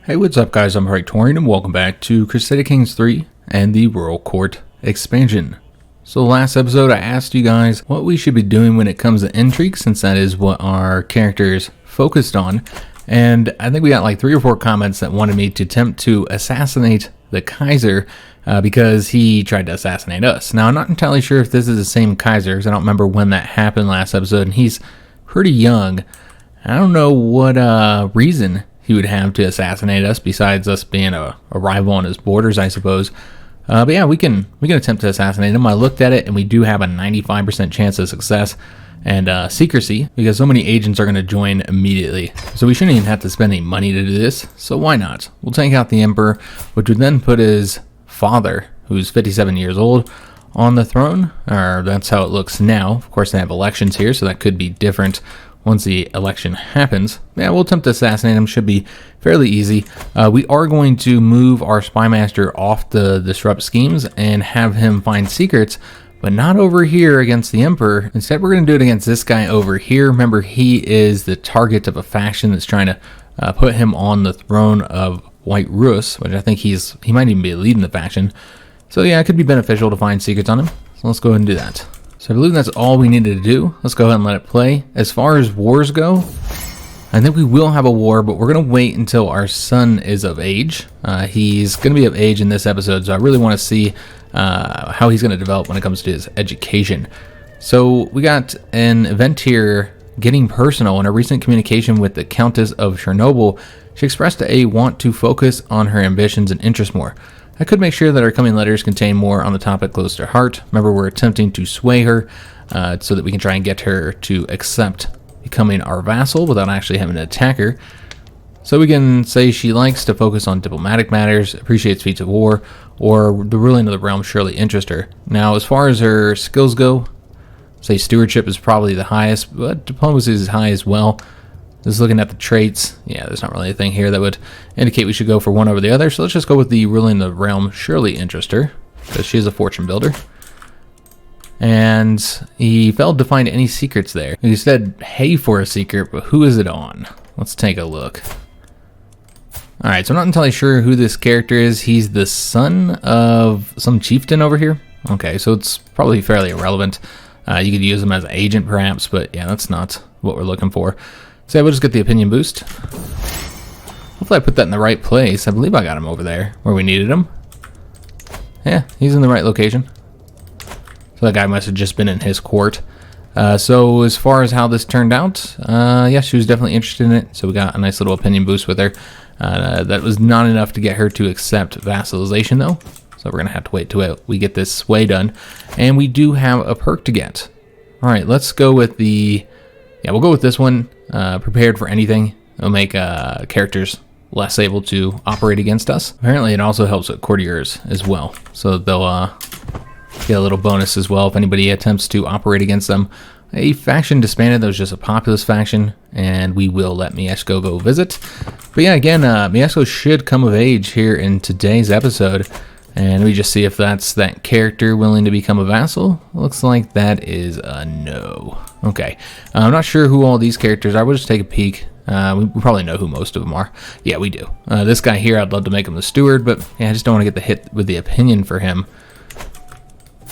Hey, what's up guys, I'm Praetorian and welcome back to Crusader Kings III and the Royal Court expansion. So last episode I asked you guys what we should be doing when it comes to intrigue, since that is what our characters focused on. And I think we got like 3 or 4 comments that wanted me to attempt to assassinate the Kaiser because he tried to assassinate us. Now I'm not entirely sure if this is the same Kaiser, because I don't remember when that happened last episode, and he's pretty young. I don't know what reason he would have to assassinate us besides us being a rival on his borders, I suppose. But yeah, we can attempt to assassinate him. I looked at it and we do have a 95% chance of success and secrecy, because so many agents are going to join immediately. So we shouldn't even have to spend any money to do this, so why not? We'll take out the Emperor, which would then put his father, who's 57 years old, on the throne, or that's how it looks now. Of course they have elections here, so that could be different once the election happens. Yeah, we'll attempt to assassinate him. Should be fairly easy. We are going to move our spy master off the disrupt schemes and have him find secrets, but not over here against the Emperor. Instead, we're going to do it against this guy over here. Remember, he is the target of a faction that's trying to put him on the throne of White Rus, which I think he might even be leading the faction. So yeah, it could be beneficial to find secrets on him. So let's go ahead and do that. So I believe that's all we needed to do. Let's go ahead and let it play. As far as wars go, I think we will have a war, but we're going to wait until our son is of age. He's going to be of age in this episode, so I really want to see how he's going to develop when it comes to his education. So we got an event here, Getting Personal. In a recent communication with the Countess of Chernobyl, she expressed a want to focus on her ambitions and interests more. I could make sure that our coming letters contain more on the topic close to her heart. Remember, we're attempting to sway her so that we can try and get her to accept becoming our vassal without actually having to attack her. So we can say she likes to focus on diplomatic matters, appreciates feats of war, or the ruling of the realm surely interests her. Now, as far as her skills go, say stewardship is probably the highest, but diplomacy is high as well. Just looking at the traits, yeah, there's not really a thing here that would indicate we should go for one over the other. So let's just go with the ruling the realm surely interest her, because she is a fortune builder. And he failed to find any secrets there. He said, hey, for a secret, but who is it on? Let's take a look. Alright, so I'm not entirely sure who this character is. He's the son of some chieftain over here. Okay, so it's probably fairly irrelevant. You could use him as an agent perhaps, but yeah, that's not what we're looking for. So we'll just get the opinion boost. Hopefully I put that in the right place. I believe I got him over there where we needed him. Yeah, he's in the right location. So that guy must have just been in his court. So as far as how this turned out, yeah, she was definitely interested in it. So we got a nice little opinion boost with her. That was not enough to get her to accept vassalization though. So we're going to have to wait till we get this sway done. And we do have a perk to get. All right, let's go with the... Yeah, we'll go with this one. Prepared for anything. It'll make characters less able to operate against us. Apparently it also helps with courtiers as well. So they'll get a little bonus as well if anybody attempts to operate against them. A faction disbanded. That was just a populist faction. And we will let Mieszko go visit. But yeah, again, Mieszko should come of age here in today's episode. And we just see if that's that character willing to become a vassal. Looks like that is a no. Okay, I'm not sure who all these characters are. We'll just take a peek. We probably know who most of them are. Yeah, we do. This guy here, I'd love to make him the steward, but yeah, I just don't want to get the hit with the opinion for him.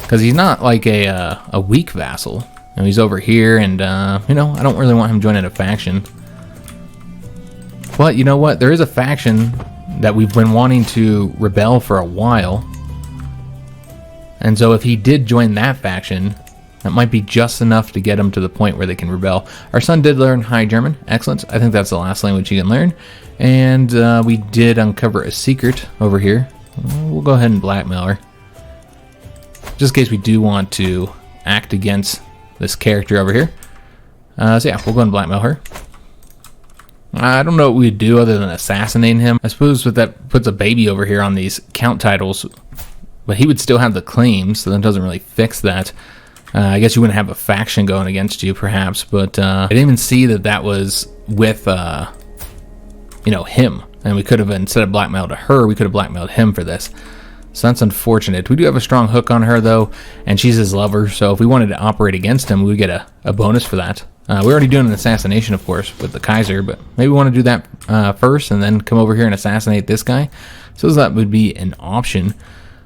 Because he's not like a weak vassal. You know, he's over here, and you know, I don't really want him joining a faction. But you know what? There is a faction that we've been wanting to rebel for a while. And so if he did join that faction, that might be just enough to get him to the point where they can rebel. Our son did learn High German. Excellent. I think that's the last language he can learn. And we did uncover a secret over here. We'll go ahead and blackmail her, just in case we do want to act against this character over here. So yeah, we'll go ahead and blackmail her. I don't know what we'd do other than assassinating him. I suppose that puts a baby over here on these count titles, but he would still have the claims, so that doesn't really fix that. I guess you wouldn't have a faction going against you, perhaps, but I didn't even see that was with, you know, him. And we could have, instead of blackmailed her, we could have blackmailed him for this. So that's unfortunate. We do have a strong hook on her, though, and she's his lover, so if we wanted to operate against him, we would get a bonus for that. We're already doing an assassination, of course, with the Kaiser, but maybe we want to do that first and then come over here and assassinate this guy. So that would be an option.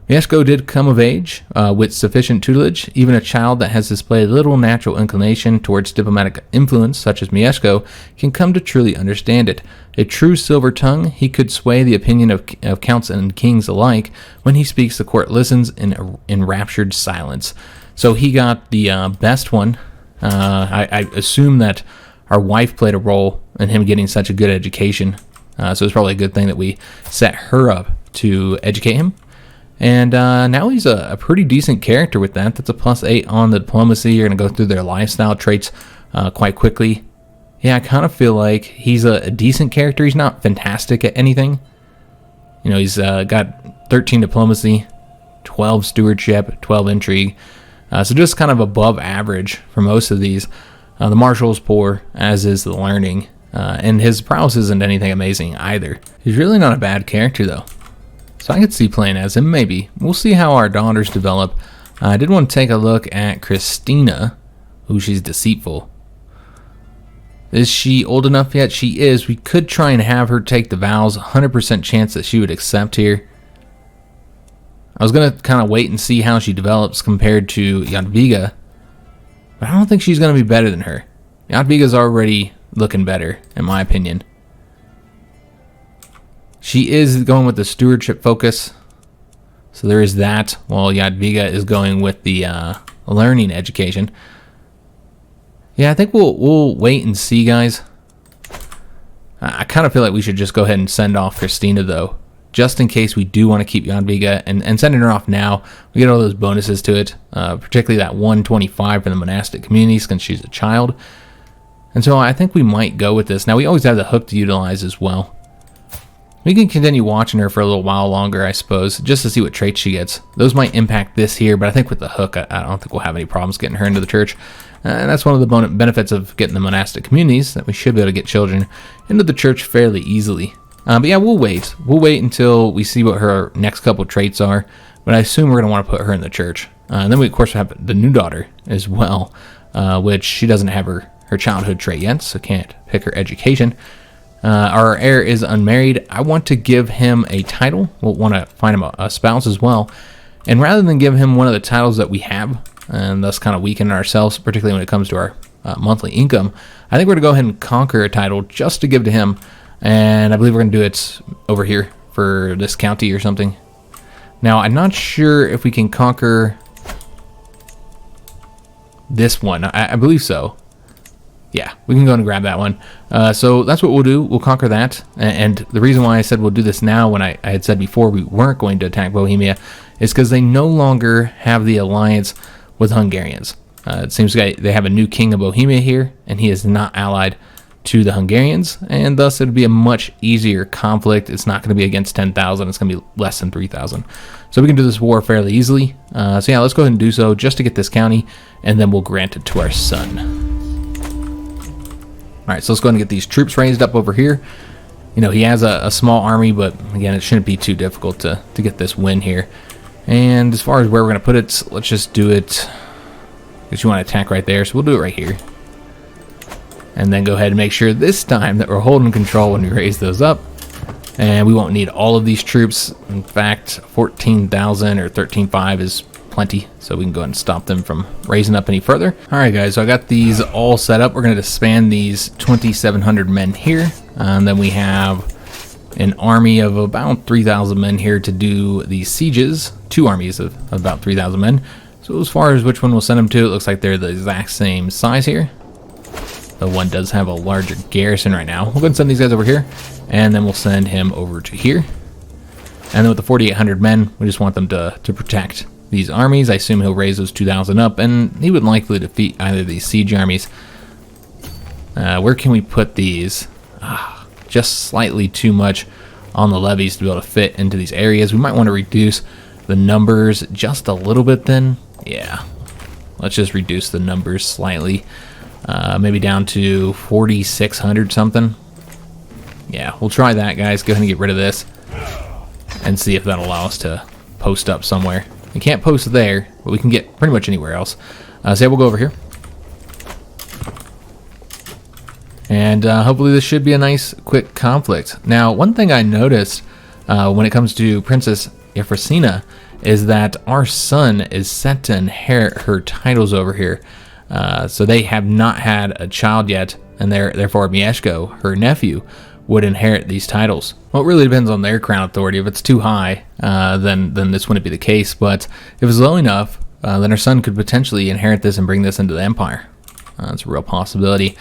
Mieszko did come of age with sufficient tutelage. Even a child that has displayed little natural inclination towards diplomatic influence, such as Mieszko, can come to truly understand it. A true silver tongue, he could sway the opinion of counts and kings alike. When he speaks, the court listens in enraptured silence. So he got the best one. I assume that our wife played a role in him getting such a good education. So it's probably a good thing that we set her up to educate him. And now he's a pretty decent character with that. That's a +8 on the diplomacy. You're going to go through their lifestyle traits quite quickly. Yeah, I kind of feel like he's a decent character. He's not fantastic at anything. You know, he's got 13 diplomacy, 12 stewardship, 12 intrigue. So just kind of above average for most of these. The marshal's poor, as is the learning. And his prowess isn't anything amazing either. He's really not a bad character, though. So I could see playing as him, maybe. We'll see how our daughters develop. I did want to take a look at Christina. Ooh, she's deceitful. Is she old enough yet? She is. We could try and have her take the vows. 100% chance that she would accept here. I was going to kind of wait and see how she develops compared to Jadwiga. But I don't think she's going to be better than her. Jadwiga's already looking better, in my opinion. She is going with the stewardship focus, so there is that, while Jadwiga is going with the learning education. Yeah, I think we'll wait and see, guys. I kind of feel like we should just go ahead and send off Christina, though, just in case we do want to keep Jadwiga, and sending her off now, we get all those bonuses to it, particularly that 125 for the monastic community, since she's a child. And so I think we might go with this. Now, we always have the hook to utilize as well. We can continue watching her for a little while longer, I suppose, just to see what traits she gets. Those might impact this here, but I think with the hook, I don't think we'll have any problems getting her into the church. And that's one of the benefits of getting the monastic communities, that we should be able to get children into the church fairly easily. But yeah, we'll wait. We'll wait until we see what her next couple traits are, but I assume we're going to want to put her in the church. And then we, of course, have the new daughter as well, which she doesn't have her childhood trait yet, so can't pick her education. Our heir is unmarried. I want to give him a title. We'll want to find him a spouse as well. And rather than give him one of the titles that we have, and thus kind of weaken ourselves, particularly when it comes to our monthly income, I think we're going to go ahead and conquer a title just to give to him. And I believe we're going to do it over here for this county or something. Now, I'm not sure if we can conquer this one. I believe so. Yeah, we can go and grab that one. So that's what we'll do. We'll conquer that. And the reason why I said we'll do this now, when I had said before we weren't going to attack Bohemia, is because they no longer have the alliance with Hungarians. It seems like they have a new king of Bohemia here, and he is not allied to the Hungarians, and thus it'll be a much easier conflict. It's not going to be against 10,000. It's going to be less than 3,000. So we can do this war fairly easily. So yeah, let's go ahead and do so just to get this county, and then we'll grant it to our son. All right, so let's go ahead and get these troops raised up over here. You know, he has a small army, but again, it shouldn't be too difficult to get this win here. And as far as where we're going to put it, let's just do it, because you want to attack right there, so we'll do it right here. And then go ahead and make sure this time that we're holding control when we raise those up. And we won't need all of these troops. In fact, 14,000 or 13,500 is plenty, so we can go ahead and stop them from raising up any further. All right, guys, so I got these all set up. We're going to disband these 2,700 men here. And then we have an army of about 3,000 men here to do these sieges. Two armies of about 3,000 men. So as far as which one we'll send them to, it looks like they're the exact same size here. The one does have a larger garrison right now. We'll go ahead and send these guys over here, and then we'll send him over to here. And then with the 4,800 men, we just want them to protect these armies. I assume he'll raise those 2,000 up, and he would likely defeat either of these siege armies. Where can we put these? Just slightly too much on the levies to be able to fit into these areas. We might want to reduce the numbers just a little bit then. Yeah, let's just reduce the numbers slightly. Maybe down to 4,600 something. Yeah, we'll try that, guys. Go ahead and get rid of this and see if that'll allow us to post up somewhere. We can't post there, but we can get pretty much anywhere else. So yeah, we'll go over here. And hopefully this should be a nice, quick conflict. Now, one thing I noticed when it comes to Princess Euphrosyne is that our son is set to inherit her titles over here. So they have not had a child yet, and therefore Mieszko, her nephew, would inherit these titles. Well, it really depends on their crown authority. If it's too high, then this wouldn't be the case. But if it's low enough, then our son could potentially inherit this and bring this into the empire. That's a real possibility.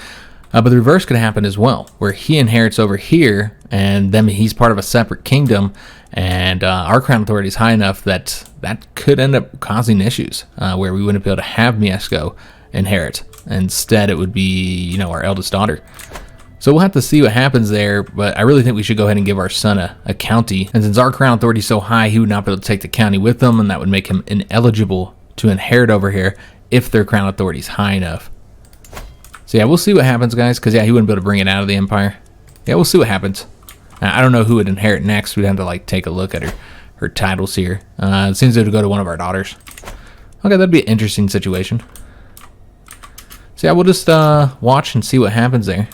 But the reverse could happen as well, where he inherits over here, and then he's part of a separate kingdom, and our crown authority is high enough that that could end up causing issues, where we wouldn't be able to have Mieszko inherit. Instead, it would be, our eldest daughter. So we'll have to see what happens there, but I really think we should go ahead and give our son a county. And since our crown authority is so high, he would not be able to take the county with them, and that would make him ineligible to inherit over here if their crown authority is high enough. So yeah, we'll see what happens, guys, because he wouldn't be able to bring it out of the empire. Yeah, we'll see what happens. I don't know who would inherit next. We'd have to take a look at her titles here. It seems it would go to one of our daughters. Okay, that'd be an interesting situation. So yeah, we'll just watch and see what happens there.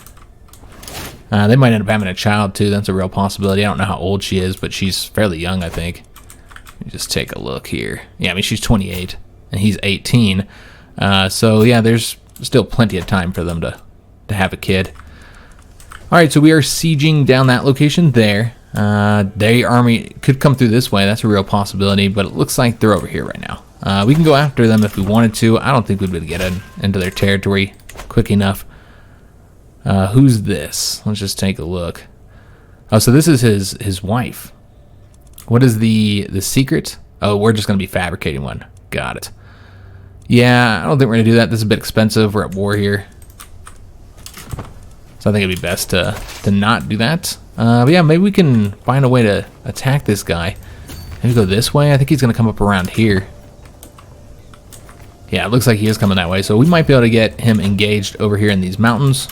They might end up having a child too. That's a real possibility. I don't know how old she is, but she's fairly young, I think. Let me just take a look here. Yeah, I mean, she's 28 and he's 18. So yeah, there's still plenty of time for them to have a kid. All right, so we are sieging down that location there. Their army could come through this way. That's a real possibility, but it looks like they're over here right now. We can go after them if we wanted to. I don't think we'd be able to get into their territory quick enough. Who's this? Let's just take a look. Oh, so this is his wife. What is the secret? Oh, we're just going to be fabricating one. Got it. Yeah, I don't think we're going to do that. This is a bit expensive. We're at war here. So I think it'd be best to not do that. But yeah, maybe we can find a way to attack this guy. Maybe go this way. I think he's going to come up around here. Yeah, it looks like he is coming that way. So we might be able to get him engaged over here in these mountains.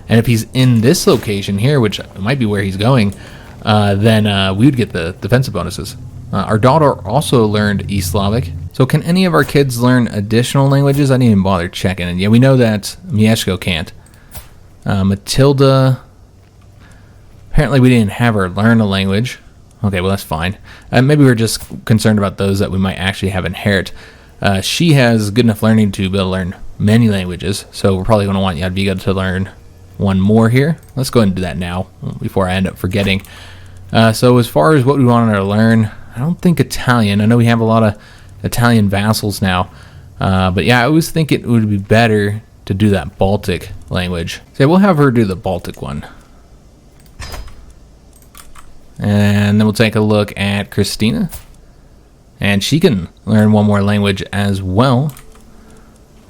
And if he's in this location here, which might be where he's going, then we would get the defensive bonuses. Our daughter also learned East Slavic. So can any of our kids learn additional languages? I didn't even bother checking. And yeah, we know that Mieszko can't. Matilda, apparently we didn't have her learn a language. Okay, well that's fine. Maybe we're just concerned about those that we might actually have inherit. She has good enough learning to be able to learn many languages, so we're probably going to want Jadwiga to learn one more here. Let's go ahead and do that now before I end up forgetting. So as far as what we wanted her to learn, I don't think Italian. I know we have a lot of Italian vassals now, but yeah, I always think it would be better to do that Baltic language. So yeah, we'll have her do the Baltic one. And then we'll take a look at Christina. And she can learn one more language as well.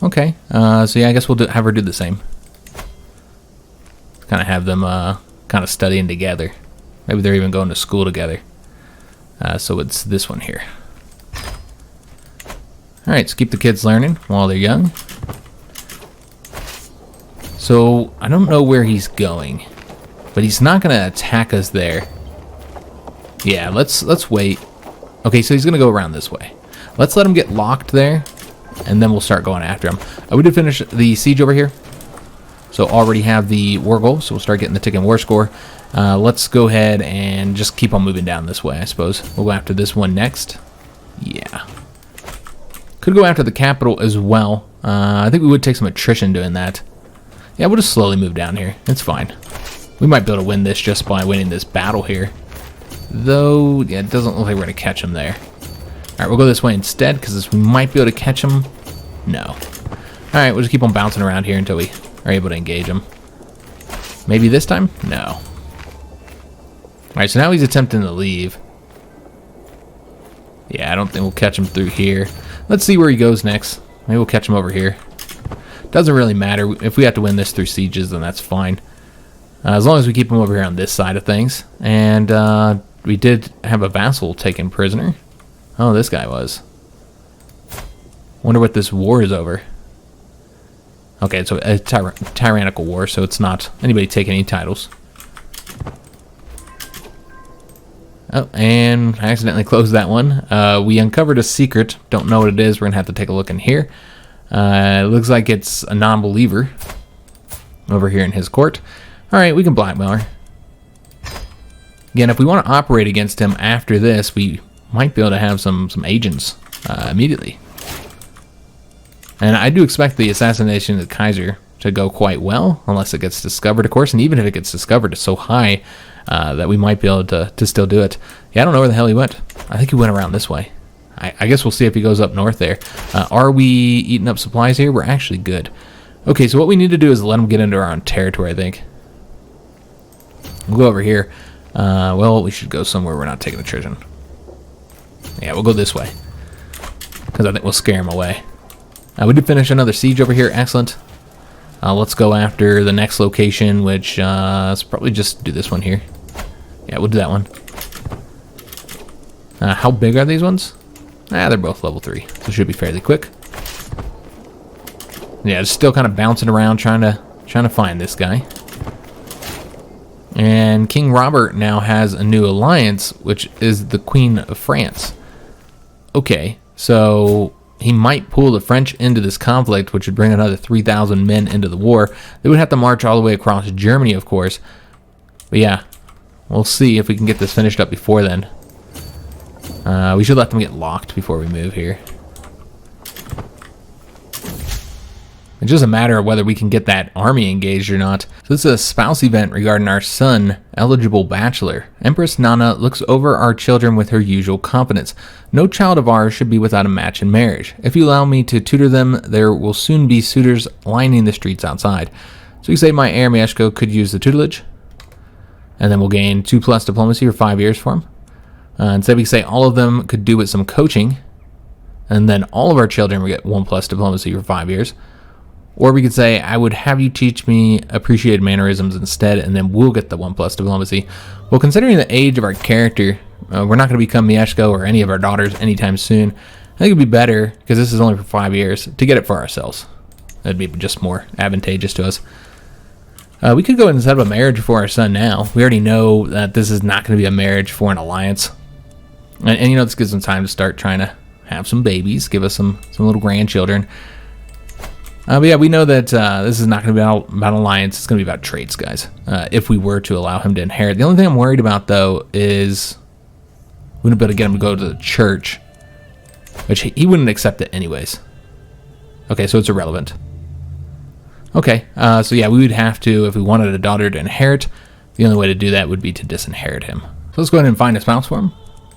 Okay, so yeah, I guess we'll have her do the same. Kind of have them kind of studying together. Maybe they're even going to school together. So it's this one here. Alright, so keep the kids learning while they're young. So, I don't know where he's going. But he's not going to attack us there. Yeah, let's wait. Okay, so he's going to go around this way. Let's let him get locked there. And then we'll start going after him. We did finish the siege over here. So already have the war goal. So we'll start getting the ticking war score. Let's go ahead and just keep on moving down this way, I suppose. We'll go after this one next. Yeah. Could go after the capital as well. I think we would take some attrition doing that. Yeah, we'll just slowly move down here. It's fine. We might be able to win this just by winning this battle here. Though, yeah, it doesn't look like we're going to catch him there. Alright, we'll go this way instead, because we might be able to catch him. No. Alright, we'll just keep on bouncing around here until we are able to engage him. Maybe this time? No. Alright, so now he's attempting to leave. Yeah, I don't think we'll catch him through here. Let's see where he goes next. Maybe we'll catch him over here. Doesn't really matter. If we have to win this through sieges, then that's fine. As long as we keep him over here on this side of things. And we did have a vassal taken prisoner. Oh, this guy was. Wonder what this war is over. Okay, it's a tyrannical war, so it's not anybody taking any titles. Oh, and I accidentally closed that one. We uncovered a secret. Don't know what it is. We're going to have to take a look in here. It looks like it's a non-believer. over here in his court. All right, we can blackmail her. Again, if we want to operate against him after this, we might be able to have some agents immediately. And I do expect the assassination of the Kaiser to go quite well, unless it gets discovered, of course. And even if it gets discovered, it's so high that we might be able to still do it. Yeah, I don't know where the hell he went. I think he went around this way. I guess we'll see if he goes up north there. Are we eating up supplies here? We're actually good. Okay, so what we need to do is let him get into our own territory, I think. We'll go over here. Well, we should go somewhere we're not taking attrition. Yeah, we'll go this way, because I think we'll scare him away. We did finish another siege over here. Excellent. Let's go after the next location, which let's probably just do this one here. Yeah, we'll do that one. How big are these ones? They're both level 3, so it should be fairly quick. Yeah, it's still kind of bouncing around trying to find this guy. And King Robert now has a new alliance, which is the Queen of France. Okay, so he might pull the French into this conflict, which would bring another 3,000 men into the war. They would have to march all the way across Germany, of course. But yeah, we'll see if we can get this finished up before then. We should let them get locked before we move here. It's just a matter of whether we can get that army engaged or not. So this is a spouse event regarding our son, eligible bachelor. Empress Nana looks over our children with her usual competence. No child of ours should be without a match in marriage. If you allow me to tutor them, there will soon be suitors lining the streets outside. So you say my heir Mieszko could use the tutelage, and then we'll gain 2+ diplomacy for 5 years for him. Instead we say all of them could do with some coaching, and then all of our children will get 1+ diplomacy for 5 years. Or we could say, I would have you teach me appreciated mannerisms instead, and then we'll get the 1+ diplomacy. Well, considering the age of our character, we're not going to become Mieszko or any of our daughters anytime soon. I think it'd be better, because this is only for 5 years, to get it for ourselves. That'd be just more advantageous to us. We could go ahead and set up a marriage for our son now. We already know that this is not going to be a marriage for an alliance. And you know, this gives them time to start trying to have some babies, give us some little grandchildren. But yeah, we know that this is not going to be about alliance. It's going to be about traits, guys, if we were to allow him to inherit. The only thing I'm worried about, though, is we wouldn't be able to get him to go to the church, which he wouldn't accept it anyways. Okay, so it's irrelevant. Okay, so yeah, we would have to, if we wanted a daughter to inherit, the only way to do that would be to disinherit him. So let's go ahead and find a spouse for him.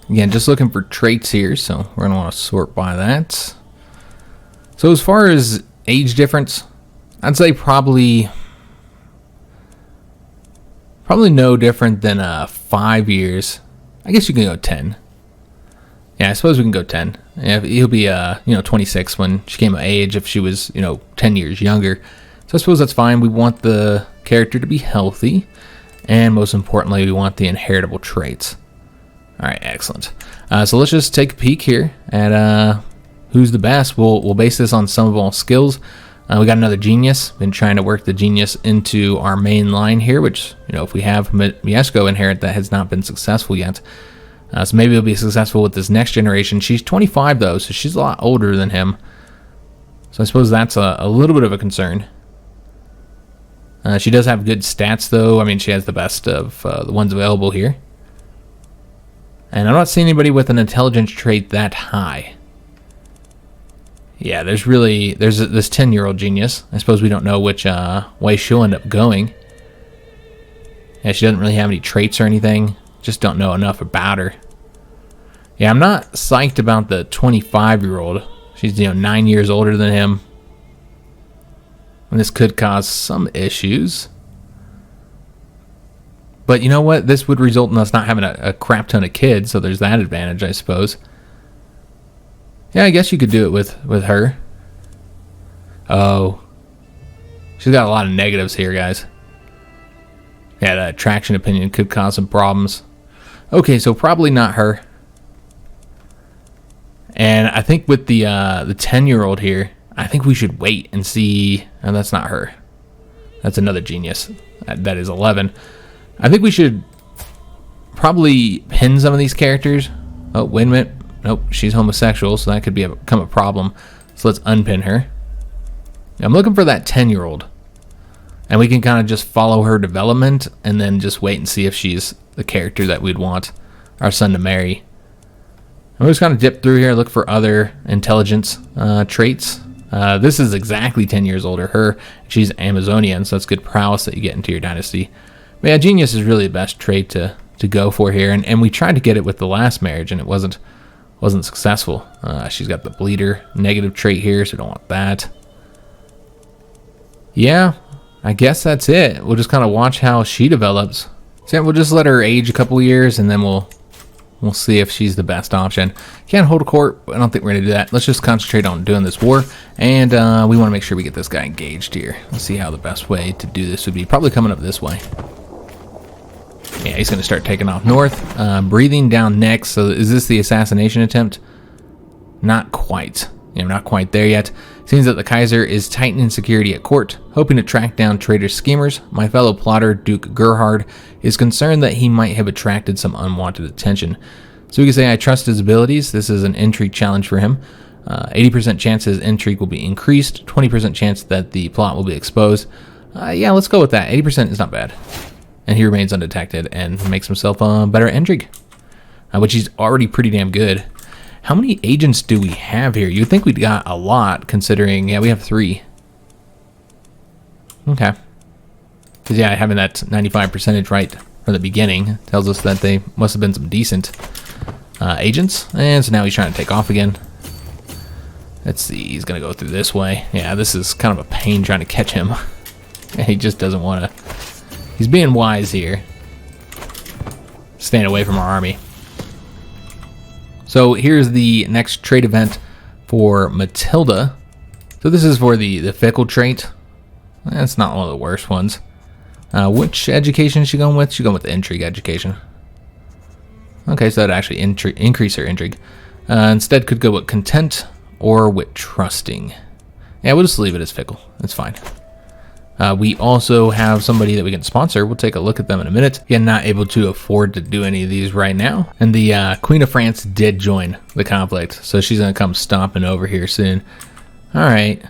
Again, just looking for traits here, so we're going to want to sort by that. So as far as age difference, I'd say probably no different than 5 years. I guess you can go 10. Yeah, I suppose we can go 10. Yeah, he'll be 26 when she came of age. If she was 10 years younger, so I suppose that's fine. We want the character to be healthy, and most importantly, we want the inheritable traits. All right, excellent. So let's just take a peek here at who's the best. We'll base this on sum of all skills. We got another genius. Been trying to work the genius into our main line here, which, if we have Mieszko inherit, that has not been successful yet. So maybe it'll be successful with this next generation. She's 25 though, so she's a lot older than him. So I suppose that's a little bit of a concern. She does have good stats though. I mean, she has the best of the ones available here. And I'm not seeing anybody with an intelligence trait that high. Yeah, there's this 10-year-old genius. I suppose we don't know which way she'll end up going. Yeah, she doesn't really have any traits or anything. Just don't know enough about her. Yeah, I'm not psyched about the 25-year-old. She's 9 years older than him. And this could cause some issues. But you know what? This would result in us not having a crap ton of kids, so there's that advantage, I suppose. Yeah, I guess you could do it with her. Oh. She's got a lot of negatives here, guys. Yeah, that attraction opinion could cause some problems. Okay, so probably not her. And I think with the 10-year-old here, I think we should wait and see. And that's not her. That's another genius. That is 11. I think we should probably pin some of these characters. Oh, wait a minute. Nope, she's homosexual, so that could become a problem. So let's unpin her. I'm looking for that 10-year-old. And we can kind of just follow her development and then just wait and see if she's the character that we'd want our son to marry. I'm just kind of dip through here, look for other intelligence traits. This is exactly 10 years older. She's Amazonian, so that's good prowess that you get into your dynasty. But yeah, genius is really the best trait to go for here. And we tried to get it with the last marriage, and it wasn't successful. She's got the bleeder negative trait here, so we don't want that. Yeah, I guess that's it. We'll just kind of watch how she develops. So yeah, we'll just let her age a couple years, and then we'll see if she's the best option. Can't hold a court, but I don't think we're going to do that. Let's just concentrate on doing this war, and we want to make sure we get this guy engaged here. Let's see how the best way to do this would be. Probably coming up this way. Yeah, he's going to start taking off north. Breathing down next. So is this the assassination attempt? Not quite. Not quite there yet. Seems that the Kaiser is tightening security at court, hoping to track down traitor schemers. My fellow plotter, Duke Gerhard, is concerned that he might have attracted some unwanted attention. So we can say I trust his abilities. This is an intrigue challenge for him. 80% chance his intrigue will be increased. 20% chance that the plot will be exposed. Yeah, let's go with that. 80% is not bad. And he remains undetected and makes himself a better intrigue, which he's already pretty damn good. How many agents do we have here? You'd think we'd got a lot, considering, yeah, we have 3. Okay. Because, yeah, having that 95% right from the beginning tells us that they must have been some decent agents. And so now he's trying to take off again. Let's see, he's going to go through this way. Yeah, this is kind of a pain trying to catch him. He just doesn't want to. He's being wise here. Staying away from our army. So here's the next trait event for Matilda. So this is for the fickle trait. That's not one of the worst ones. Which education is she going with? She's going with the intrigue education. Okay, so that actually increase her intrigue. Instead could go with content or with trusting. Yeah, we'll just leave it as fickle. That's fine. We also have somebody that we can sponsor. We'll take a look at them in a minute. Again, not able to afford to do any of these right now. And the Queen of France did join the conflict, so she's going to come stomping over here soon. All right.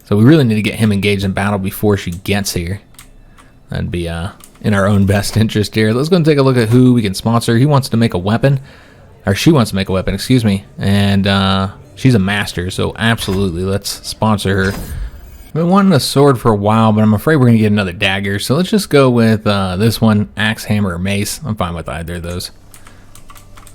So we really need to get him engaged in battle before she gets here. That'd be in our own best interest here. Let's go and take a look at who we can sponsor. He wants to make a weapon, or she wants to make a weapon, excuse me. And she's a master, so absolutely, let's sponsor her. I've been wanting a sword for a while, but I'm afraid we're going to get another dagger. So let's just go with this one, axe, hammer, or mace. I'm fine with either of those.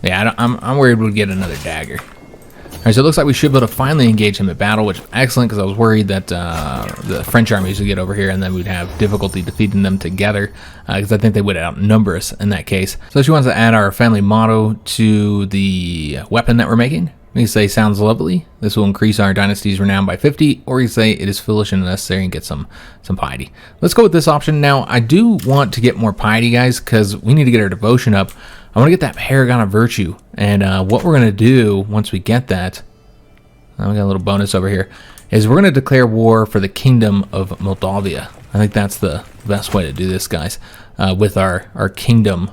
Yeah, I'm worried we'll get another dagger. All right, so it looks like we should be able to finally engage him in battle, which is excellent because I was worried that the French armies would get over here and then we'd have difficulty defeating them together because I think they would outnumber us in that case. So she wants to add our family motto to the weapon that we're making. We can say sounds lovely. This will increase our dynasty's renown by 50, or we can say it is foolish and unnecessary and get some piety. Let's go with this option. Now, I do want to get more piety, guys, because we need to get our devotion up. I want to get that paragon of virtue, and what we're going to do once we get that, we got a little bonus over here, is we're going to declare war for the kingdom of Moldavia. I think that's the best way to do this, guys, with our kingdom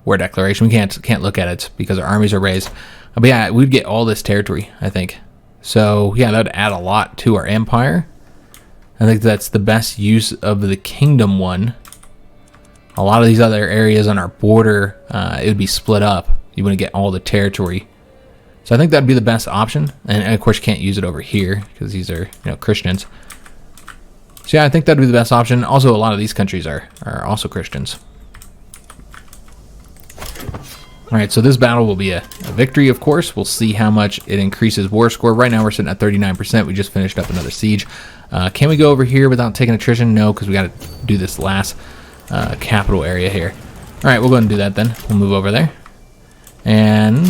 war declaration. We can't look at it because our armies are raised. But yeah, we'd get all this territory, I think. So yeah, that would add a lot to our empire. I think that's the best use of the kingdom one. A lot of these other areas on our border, it would be split up. You wouldn't get all the territory. So I think that'd be the best option. And of course, you can't use it over here because these are, Christians. So yeah, I think that'd be the best option. Also, a lot of these countries are also Christians. All right, so this battle will be a victory, of course. We'll see how much it increases war score. Right now, we're sitting at 39%. We just finished up another siege. Can we go over here without taking attrition? No, because we got to do this last capital area here. All right, we'll go ahead and do that then. We'll move over there. And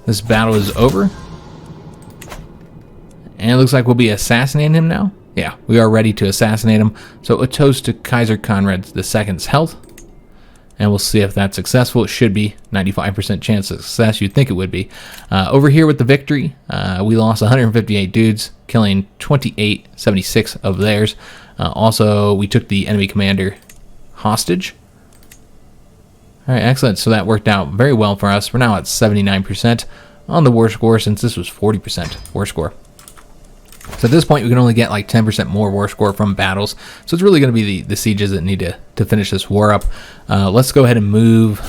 this battle is over. And it looks like we'll be assassinating him now. Yeah, we are ready to assassinate him. So a toast to Kaiser Conrad II's health. And we'll see if that's successful. It should be 95% chance of success. You'd think it would be. Over here with the victory, we lost 158 dudes, killing 76 of theirs. Also, we took the enemy commander hostage. All right, excellent. So that worked out very well for us. We're now at 79% on the war score since this was 40% war score. So at this point, we can only get like 10% more war score from battles. So it's really going to be the sieges that need to finish this war up. Let's go ahead and move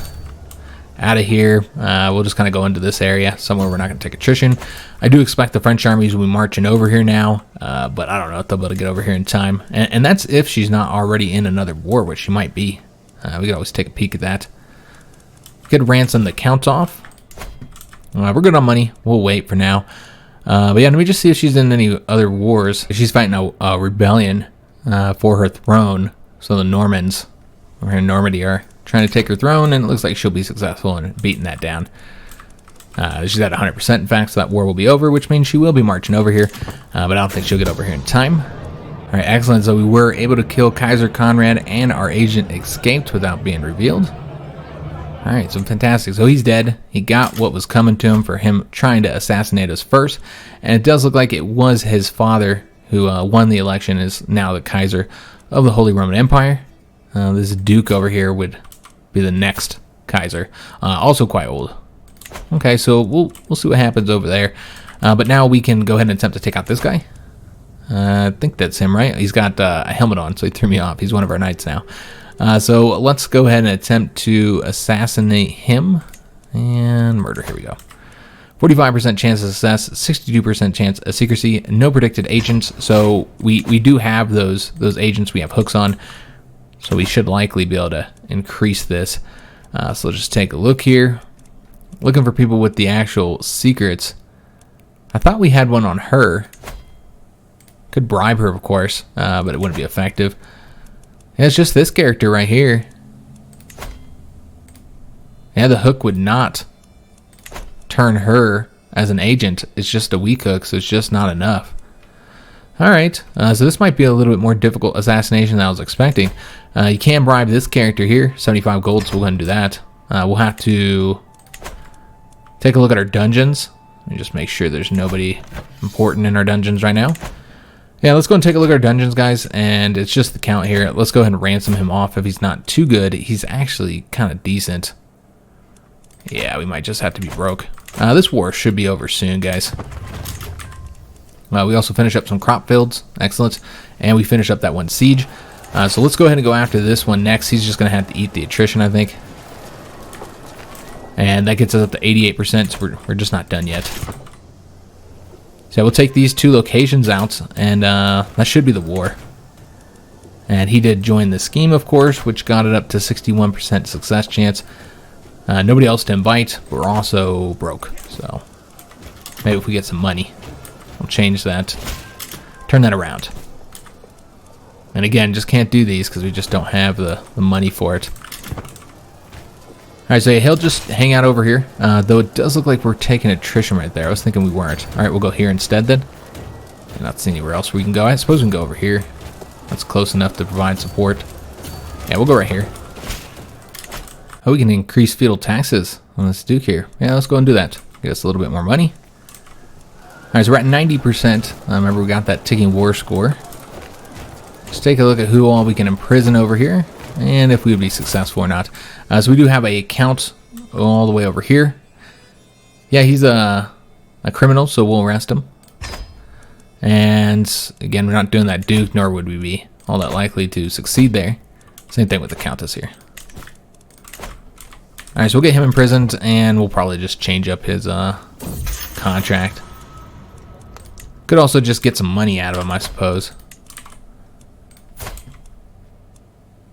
out of here. We'll just kind of go into this area, somewhere we're not going to take attrition. I do expect the French armies will be marching over here now, but I don't know if they'll be able to get over here in time. And that's if she's not already in another war, which she might be. We could always take a peek at that. We could ransom the count off. We're good on money. We'll wait for now. But yeah, let me just see if she's in any other wars. She's fighting a rebellion for her throne. So the Normans over here in Normandy are trying to take her throne, and it looks like she'll be successful in beating that down. She's at 100%, in fact, so that war will be over, which means she will be marching over here. But I don't think she'll get over here in time. All right, excellent. So we were able to kill Kaiser Conrad, and our agent escaped without being revealed. All right, so fantastic. So he's dead. He got what was coming to him for him trying to assassinate us first. And it does look like it was his father who won the election, is now the Kaiser of the Holy Roman Empire. This Duke over here would be the next Kaiser. Also quite old. Okay, so we'll see what happens over there. But now we can go ahead and attempt to take out this guy. I think that's him, right? He's got a helmet on, so he threw me off. He's one of our knights now. So let's go ahead and attempt to assassinate him and murder. Here we go. 45% chance of success, 62% chance of secrecy, no predicted agents. So we do have those agents we have hooks on. So we should likely be able to increase this. So let's just take a look here. Looking for people with the actual secrets. I thought we had one on her. Could bribe her, of course, but it wouldn't be effective. Yeah, it's just this character right here. Yeah, the hook would not turn her as an agent. It's just a weak hook, so it's just not enough. All right, so this might be a little bit more difficult assassination than I was expecting. You can bribe this character here, 75 gold, so we'll go ahead and do that. We'll have to take a look at our dungeons and just make sure there's nobody important in our dungeons right now. Yeah, let's go and take a look at our dungeons, guys, and it's just the count here. Let's go ahead and ransom him off. If he's not too good, he's actually kind of decent. Yeah, we might just have to be broke. This war should be over soon, guys. We also finish up some crop fields. Excellent. And we finish up that one siege. So let's go ahead and go after this one next. He's just going to have to eat the attrition, I think. And that gets us up to 88%, so we're just not done yet. So we'll take these two locations out, and that should be the war. And he did join the scheme, of course, which got it up to 61% success chance. Nobody else to invite. We're also broke, so maybe if we get some money, we'll change that. Turn that around. And again, just can't do these because we just don't have the money for it. Alright, so he'll just hang out over here, though it does look like we're taking attrition right there. I was thinking we weren't. Alright, we'll go here instead then. I'm not seeing anywhere else we can go. I suppose we can go over here. That's close enough to provide support. Yeah, we'll go right here. Oh, we can increase feudal taxes on this Duke here. Yeah, let's go and do that. Get us a little bit more money. Alright, so we're at 90%. Remember, we got that ticking war score. Let's take a look at who all we can imprison over here, and if we would be successful or not. So we do have a count all the way over here. Yeah, he's a criminal, so we'll arrest him. And again, we're not doing that Duke, nor would we be all that likely to succeed there. Same thing with the Countess here. Alright, so we'll get him imprisoned, and we'll probably just change up his contract. Could also just get some money out of him, I suppose.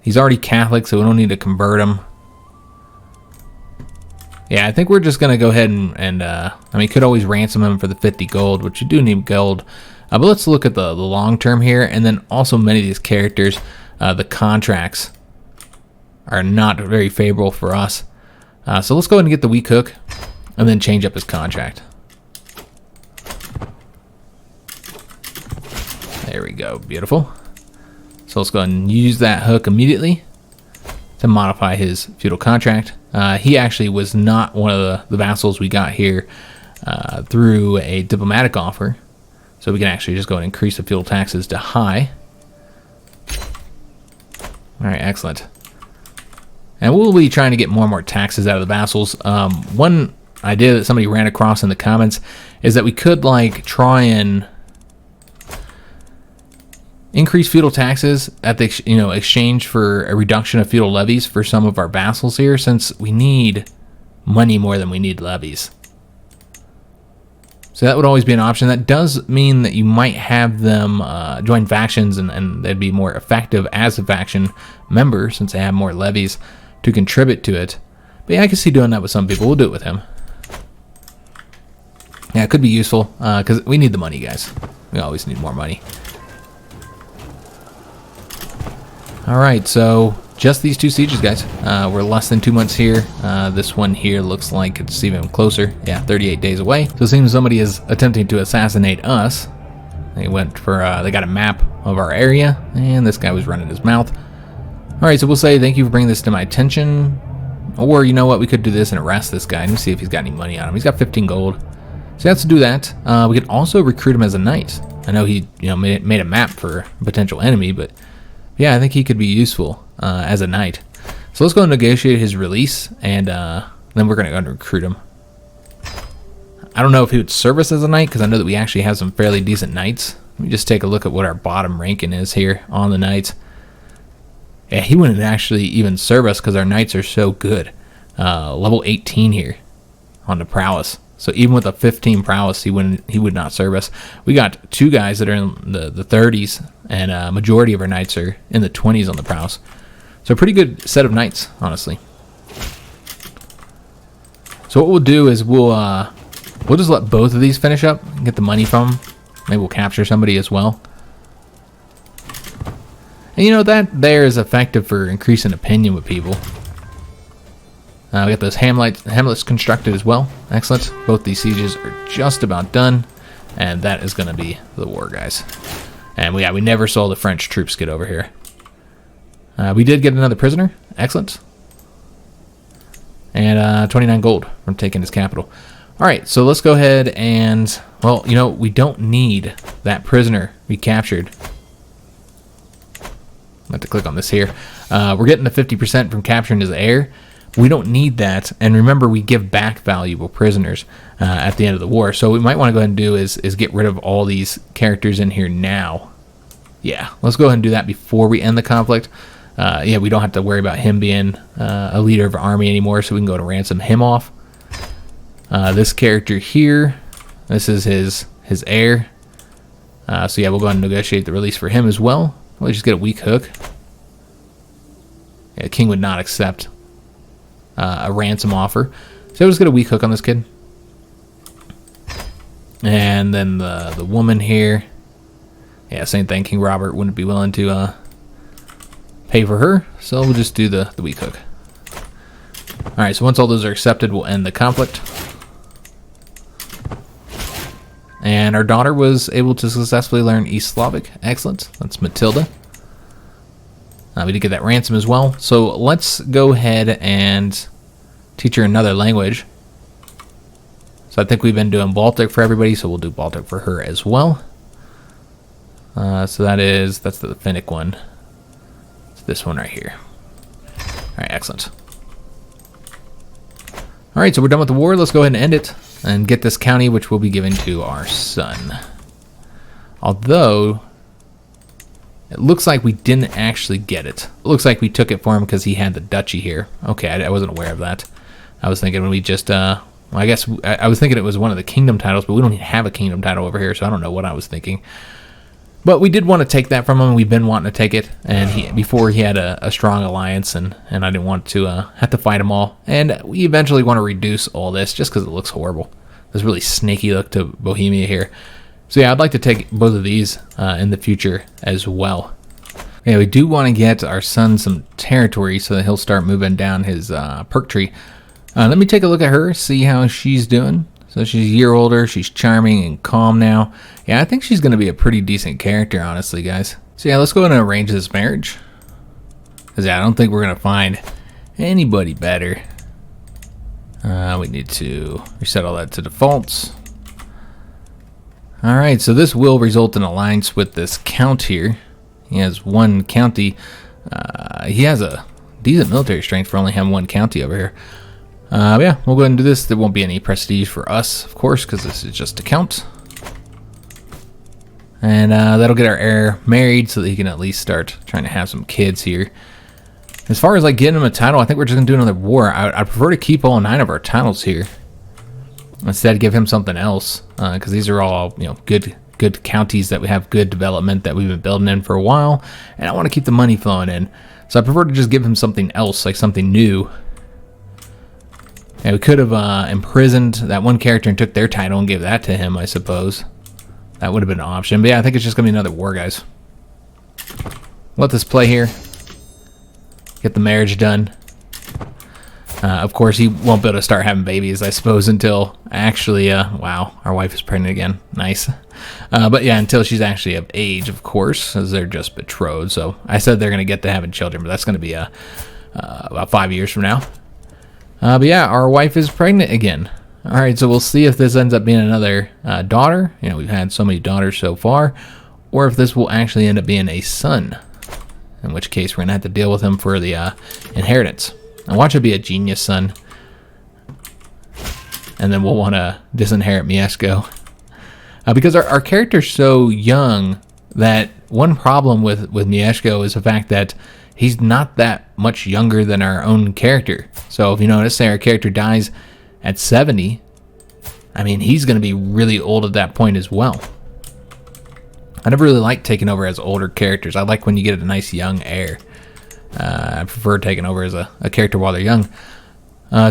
He's already Catholic, so we don't need to convert him. Yeah, I think we're just going to go ahead and I mean, could always ransom him for the 50 gold, which you do need gold. But let's look at the long term here, and then also many of these characters, the contracts are not very favorable for us. So let's go ahead and get the weak hook, and then change up his contract. There we go, beautiful. So let's go ahead and use that hook immediately to modify his feudal contract. He actually was not one of the vassals we got here through a diplomatic offer. So we can actually just go and increase the feudal taxes to high. Alright, excellent. And we'll be trying to get more and more taxes out of the vassals. One idea that somebody ran across in the comments is that we could like try and increase feudal taxes at the exchange for a reduction of feudal levies for some of our vassals here, since we need money more than we need levies. So that would always be an option. That does mean that you might have them join factions, and they'd be more effective as a faction member since they have more levies to contribute to it. But yeah, I can see doing that with some people. We'll do it with him. Yeah, it could be useful because we need the money, guys. We always need more money. All right, so just these 2 sieges, guys. We're less than 2 months here. This one here looks like it's even closer. Yeah, 38 days away. So it seems somebody is attempting to assassinate us. They went for, they got a map of our area, and this guy was running his mouth. All right, so we'll say thank you for bringing this to my attention. Or you know what, we could do this and arrest this guy. Let me see if he's got any money on him. He's got 15 gold. So let's do that. We could also recruit him as a knight. I know he, made a map for a potential enemy, but yeah, I think he could be useful as a knight. So let's go and negotiate his release, and then we're going to go and recruit him. I don't know if he would serve us as a knight, because I know that we actually have some fairly decent knights. Let me just take a look at what our bottom ranking is here on the knights. Yeah, he wouldn't actually even serve us because our knights are so good. Level 18 here on the prowess. So even with a 15 prowess, he would not serve us. We got 2 guys that are in the 30s, and a majority of our knights are in the 20s on the prowess. So a pretty good set of knights, honestly. So what we'll do is we'll just let both of these finish up and get the money from them. Maybe we'll capture somebody as well. And that there is effective for increasing opinion with people. We got those hamlets constructed as well. Excellent. Both these sieges are just about done. And that is going to be the war, guys. And we never saw the French troops get over here. We did get another prisoner. Excellent. And 29 gold from taking his capital. All right, so let's go ahead and, well, we don't need that prisoner we captured. I have to click on this here. We're getting the 50% from capturing his heir. We don't need that, and remember, we give back valuable prisoners at the end of the war. So what we might want to go ahead and do is get rid of all these characters in here now. Yeah, let's go ahead and do that before we end the conflict. Yeah, we don't have to worry about him being a leader of our army anymore, so we can go to ransom him off. This character here, this is his heir. So yeah, we'll go ahead and negotiate the release for him as well. We'll just get a weak hook. Yeah, the king would not accept a ransom offer. So we'll just get a weak hook on this kid. And then the woman here. Yeah, same thing. King Robert wouldn't be willing to pay for her. So we'll just do the weak hook. Alright, so once all those are accepted, we'll end the conflict. And our daughter was able to successfully learn East Slavic. Excellent. That's Matilda. We did get that ransom as well. So let's go ahead and teach her another language. So I think we've been doing Baltic for everybody, so we'll do Baltic for her as well. So that's the Finnic one. It's this one right here. All right, excellent. All right, so we're done with the war. Let's go ahead and end it and get this county, which will be given to our son. Although it looks like we didn't actually get it. It looks like we took it for him because he had the duchy here. Okay, I wasn't aware of that. I was thinking we just, well, I guess I was thinking it was one of the kingdom titles, but we don't even have a kingdom title over here, so I don't know what I was thinking. But we did want to take that from him. We've been wanting to take it, and before he had a strong alliance, and I didn't want to have to fight them all. And we eventually want to reduce all this just because it looks horrible. This really snaky look to Bohemia here. So yeah, I'd like to take both of these in the future as well. Yeah, we do want to get our son some territory so that he'll start moving down his perk tree. Let me take a look at her, see how she's doing. So she's a year older, she's charming and calm now. Yeah, I think she's going to be a pretty decent character, honestly, guys. So yeah, let's go ahead and arrange this marriage. Because yeah, I don't think we're going to find anybody better. We need to reset all that to defaults. Alright, so this will result in alliance with this count here. He has one county. He has a decent military strength for only having one county over here. Yeah, we'll go ahead and do this. There won't be any prestige for us, of course, because this is just a count. And that'll get our heir married so that he can at least start trying to have some kids here. As far as like getting him a title, I think we're just going to do another war. I'd prefer to keep all 9 of our titles here. Instead, give him something else. Because these are all, you know, good counties that we have good development that we've been building in for a while. And I want to keep the money flowing in. So I prefer to just give him something else, like something new. And we could have imprisoned that one character and took their title and gave that to him, I suppose. That would have been an option. But yeah, I think it's just going to be another war, guys. Let this play here. Get the marriage done. Of course, he won't be able to start having babies, I suppose, until actually... wow, our wife is pregnant again. Nice. But yeah, until she's actually of age, of course, as they're just betrothed. So I said they're going to get to having children, but that's going to be about 5 years from now. But yeah, our wife is pregnant again. All right, so we'll see if this ends up being another daughter. You know, we've had so many daughters so far. Or if this will actually end up being a son. In which case, we're going to have to deal with him for the inheritance. I watch it be a genius son. And then we'll want to disinherit Mieszko. Because our character's so young that one problem with Mieszko is the fact that he's not that much younger than our own character. So if you notice, say our character dies at 70, I mean, he's going to be really old at that point as well. I never really like taking over as older characters. I like when you get a nice young heir. I prefer taking over as a character while they're young.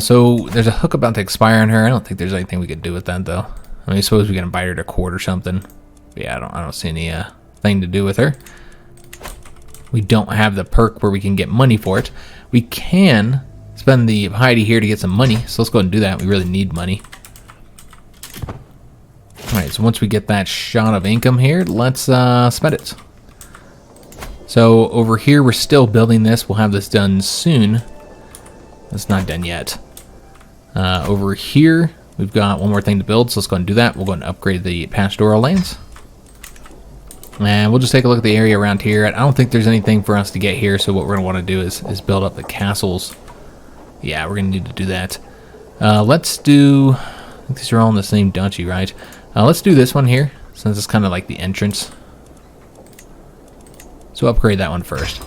So there's a hook about to expire on her. I don't think there's anything we could do with that, though. I mean, I suppose we can invite her to court or something. But yeah, I don't see any thing to do with her. We don't have the perk where we can get money for it. We can spend the piety here to get some money. So let's go ahead and do that. We really need money. Alright, so once we get that shot of income here, let's spend it. So over here, we're still building this. We'll have this done soon. It's not done yet. Over here, we've got one more thing to build, so let's go ahead and do that. We'll go ahead and upgrade the pastoral lands. And we'll just take a look at the area around here. I don't think there's anything for us to get here, so what we're going to want to do is build up the castles. Yeah, we're going to need to do that. Let's do... I think these are all in the same duchy, right? Let's do this one here, since it's kind of like the entrance. So upgrade that one first.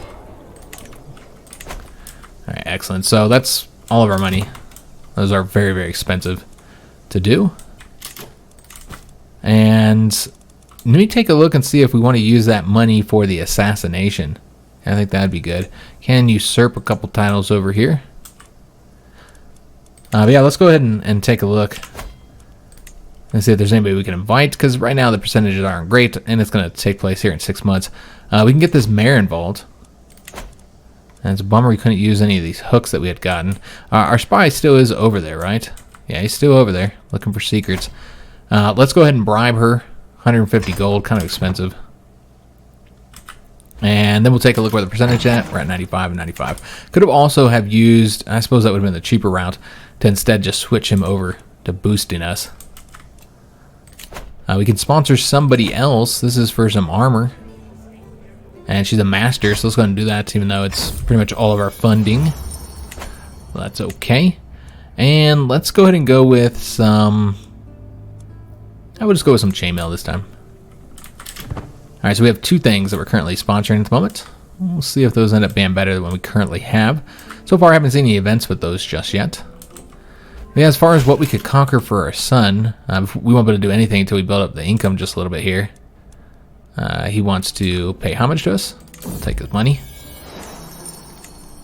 Alright, excellent. So that's all of our money. Those are very, very expensive to do. And let me take a look and see if we want to use that money for the assassination. I think that'd be good. Can usurp a couple titles over here. But yeah, let's go ahead and take a look and see if there's anybody we can invite, because right now the percentages aren't great, and it's going to take place here in 6 months. We can get this mayor involved. And it's a bummer we couldn't use any of these hooks that we had gotten. Our spy still is over there, right? Yeah, he's still over there, looking for secrets. Let's go ahead and bribe her. 150 gold, kind of expensive. And then we'll take a look where the percentage at. We're at 95 and 95. Could have also have used, I suppose that would have been the cheaper route, to instead just switch him over to boosting us. We can sponsor somebody else. This is for some armor. And she's a master, so let's go ahead and do that, even though it's pretty much all of our funding. Well, that's okay. And let's go ahead and go with some... I would just go with some chainmail this time. Alright, so we have 2 things that we're currently sponsoring at the moment. We'll see if those end up being better than what we currently have. So far, I haven't seen any events with those just yet. But yeah, as far as what we could conquer for our son, we won't be able to do anything until we build up the income just a little bit here. He wants to pay homage to us. We'll take his money.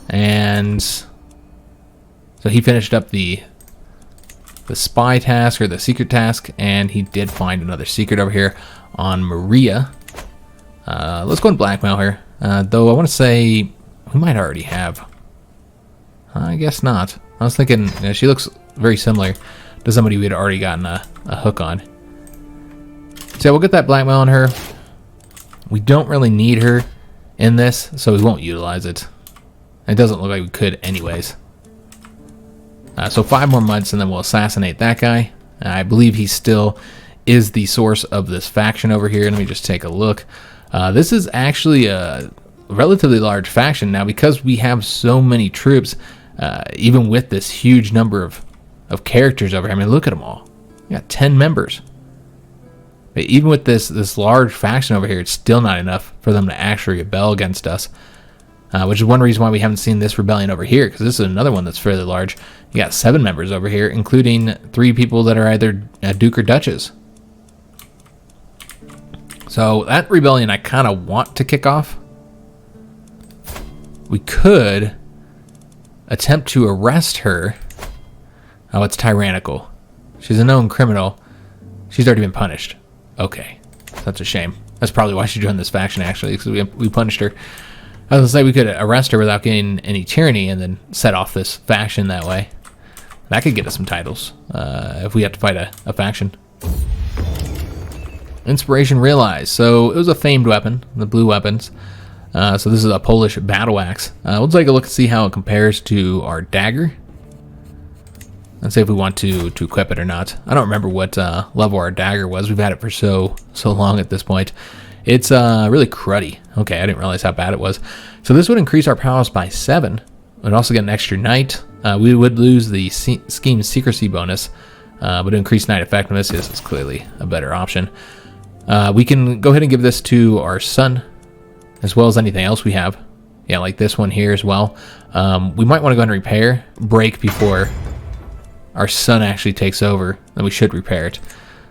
And so he finished up the spy task, or the secret task, and he did find another secret over here on Maria. Let's go and blackmail her. Though I want to say we might already have. I guess not. I was thinking, you know, she looks very similar to somebody we had already gotten a hook on. So yeah, we'll get that blackmail on her. We don't really need her in this, so we won't utilize it. It doesn't look like we could anyways. So 5 more months and then we'll assassinate that guy. I believe he still is the source of this faction over here. Let me just take a look. This is actually a relatively large faction now, because we have so many troops, even with this huge number of characters over here. I mean, look at them all. We got 10 members. But even with this large faction over here, it's still not enough for them to actually rebel against us. Which is one reason why we haven't seen this rebellion over here, because this is another one that's fairly large. You got 7 members over here, including 3 people that are either a duke or duchess. So that rebellion I kind of want to kick off. We could attempt to arrest her. Oh, it's tyrannical. She's a known criminal. She's already been punished. Okay, that's a shame. That's probably why she joined this faction, actually, because we punished her. I was going to say we could arrest her without getting any tyranny and then set off this faction that way. That could get us some titles if we have to fight a faction. Inspiration realized. So it was a famed weapon, the blue weapons. So this is a Polish battle axe. We'll take a look and see how it compares to our dagger. Let's see if we want to equip it or not. I don't remember what level our dagger was. We've had it for so long at this point. It's really cruddy. Okay, I didn't realize how bad it was. So this would increase our prowess by 7. We'd also get an extra knight. We would lose the scheme secrecy bonus, but increased knight effectiveness is clearly a better option. We can go ahead and give this to our son, as well as anything else we have. Yeah, like this one here as well. We might want to go ahead and break before our son actually takes over. Then we should repair it.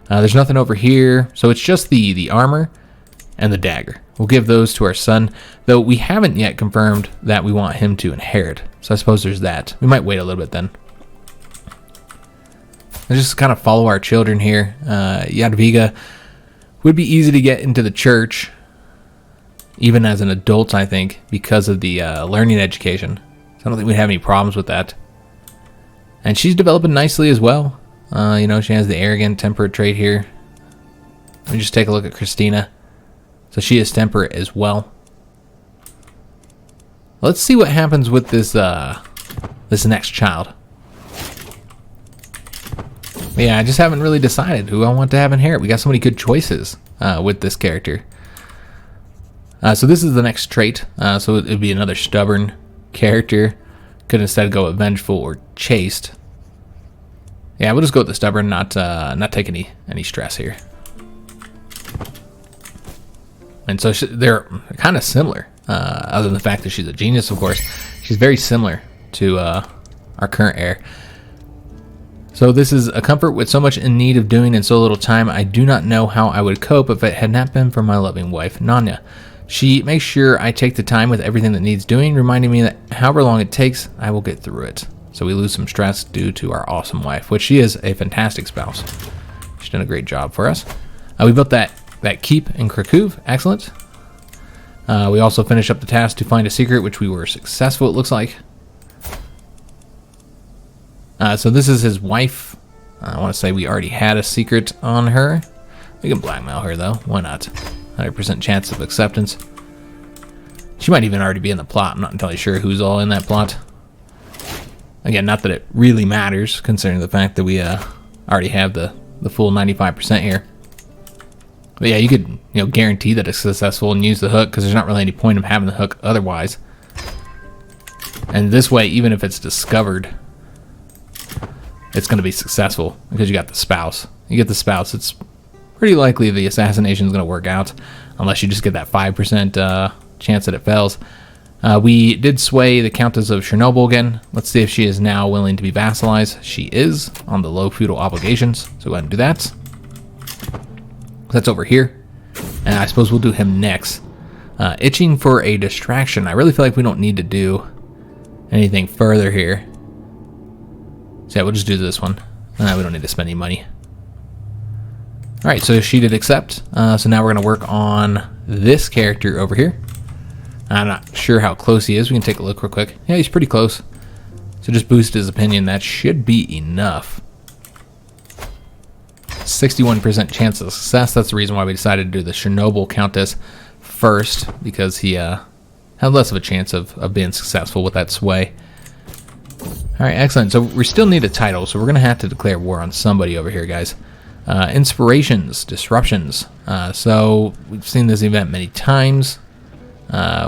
There's nothing over here, so it's just the armor and the dagger. We'll give those to our son, though we haven't yet confirmed that we want him to inherit. So I suppose there's that. We might wait a little bit then. And just kind of follow our children here. Jadwiga would be easy to get into the church, even as an adult, I think, because of the learning education. So I don't think we'd have any problems with that. And she's developing nicely as well. You know, she has the arrogant, temperate trait here. Let me just take a look at Christina. So she is temperate as well. Let's see what happens with this this next child. Yeah, I just haven't really decided who I want to have inherit. We got so many good choices with this character. So this is the next trait. So it would be another stubborn character. Could instead go with vengeful or chaste. Yeah, we'll just go with the stubborn, not take any stress here. And so they're kind of similar, other than the fact that she's a genius, of course. She's very similar to our current heir. So this is a comfort with so much in need of doing in so little time. I do not know how I would cope if it had not been for my loving wife, Anaya. She makes sure I take the time with everything that needs doing, reminding me that however long it takes, I will get through it. So we lose some stress due to our awesome wife, which she is a fantastic spouse. She's done a great job for us. We built that keep in Krakow. Excellent. We also finished up the task to find a secret, which we were successful, it looks like. So this is his wife. I want to say we already had a secret on her. We can blackmail her, though. Why not? 100% chance of acceptance. She might even already be in the plot. I'm not entirely sure who's all in that plot. Again, not that it really matters, considering the fact that we already have the full 95% here. But yeah, you could guarantee that it's successful and use the hook, because there's not really any point of having the hook otherwise. And this way, even if it's discovered, it's going to be successful because you got the spouse. You get the spouse, it's pretty likely the assassination is going to work out, unless you just get that 5% chance that it fails. We did sway the Countess of Chernobyl again. Let's see if she is now willing to be vassalized. She is on the low feudal obligations, so go ahead and do that. That's over here, and I suppose we'll do him next. Itching for a distraction. I really feel like we don't need to do anything further here. So yeah, we'll just do this one. We don't need to spend any money. Alright, so she did accept. So now we're going to work on this character over here. I'm not sure how close he is. We can take a look real quick. Yeah, he's pretty close. So just boost his opinion. That should be enough. 61% chance of success. That's the reason why we decided to do the Chernobyl Countess first, because he had less of a chance of being successful with that sway. Alright, excellent. So we still need a title, so we're going to have to declare war on somebody over here, guys. Inspirations, disruptions. So we've seen this event many times.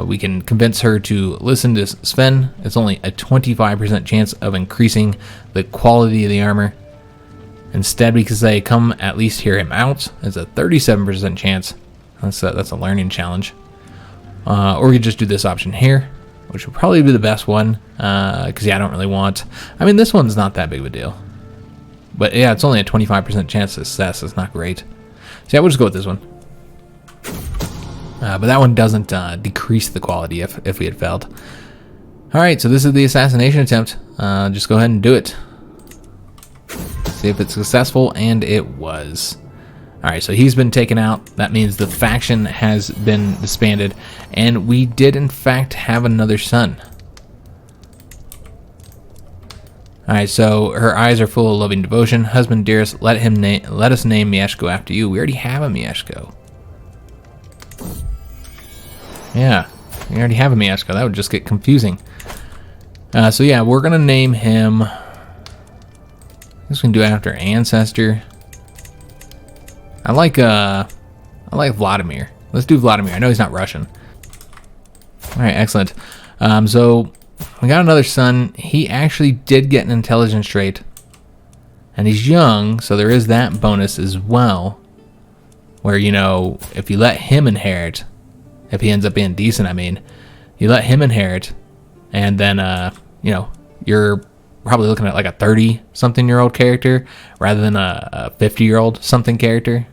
We can convince her to listen to Sven. It's only a 25% chance of increasing the quality of the armor. Instead, we can say come at least hear him out. There's a 37% chance. That's a learning challenge. Or we could just do this option here, which would probably be the best one. Because yeah, I don't really want... I mean, this one's not that big of a deal. But yeah, it's only a 25% chance of success. It's not great. So yeah, we'll just go with this one. But that one doesn't decrease the quality if we had failed. Alright, so this is the assassination attempt. Just go ahead and do it. See if it's successful, and it was. Alright, so he's been taken out. That means the faction has been disbanded, and we did in fact have another son. Alright, so her eyes are full of loving devotion. Husband dearest, let us name Mieszko after you. We already have a Mieszko. Yeah, we already have a Mieszko. That would just get confusing. So yeah, we're gonna name him. I guess we can do it after ancestor. I like Vladimir. Let's do Vladimir. I know he's not Russian. All right, excellent. So we got another son. He actually did get an intelligence trait, and he's young, so there is that bonus as well. Where, you know, if you let him inherit, if he ends up being decent, I mean, you let him inherit, and then you know, you're probably looking at like a 30-something-year-old character rather than a 50-year-old something character.